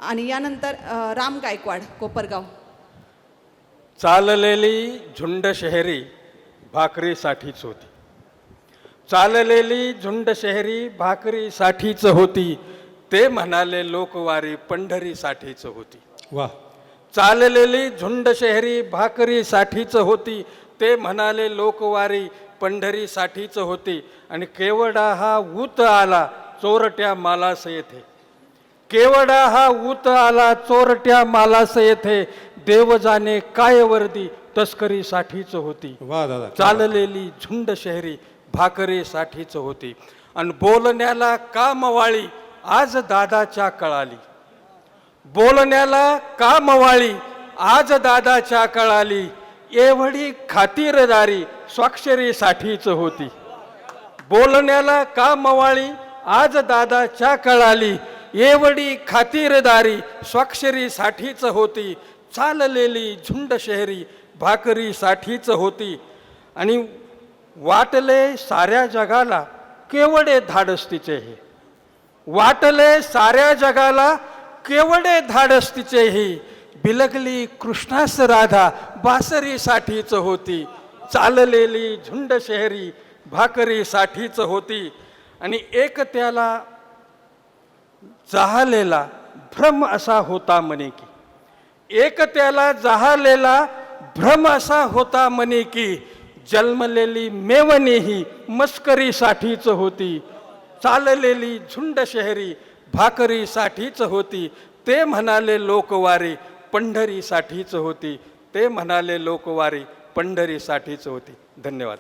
आणि यानंतर राम गायकवाड कोपरगाव. चाललेली झुंड शहरी भाकरीसाठीच होती. चाललेली झुंड शहरी भाकरीसाठीच होती. ते म्हणाले लोकवारी पंढरीसाठीच होती. वा. चाललेली झुंड शहरी भाकरीसाठीच होती. ते म्हणाले लोकवारी पंढरीसाठीच होती. आणि केवडा हा ऊत आला चोरट्या मालास येथे. केवडा हा ऊत आला चोरट्या मालास येथे. देव जाणे काय वर्दी तस्करीसाठीच होती. वा दादा. चाललेली झुंड शहरी भाकरीसाठीच होती. आणि बोलण्याला का मवाळी आज दादाच्या कळाली. बोलण्याला का मवाळी आज दादाच्या कळाली. एवढी खातिरदारी स्वाक्षरीसाठीच होती. बोलण्याला का मवाळी आज दादाच्या कळाली. एवढी खातिरदारी स्वाक्षरीसाठीच होती. चाललेली झुंड शहरी भाकरीसाठीच होती. आणि वाटले साऱ्या जगाला केवढे धाडस तिचे हे. वाटले साऱ्या जगाला केवढे धाडस तिचे हे. बिलगली कृष्णास राधा बासरीसाठीच होती. चाललेली झुंड शहरी भाकरीसाठीच होती. आणि एक त्याला जाहलेला भ्रम असा होता म्हणे की. एक त्याला जाहलेला भ्रम असा होता म्हणे की. जन्मलेली मेवणी ही मस्करीसाठीच होती. चाललेली झुंड शहरी भाकरीसाठीच होती. ते म्हणाले लोकवारी पंढरीसाठीच होती. ते म्हणाले लोकवारी पंढरीसाठीच होती. धन्यवाद.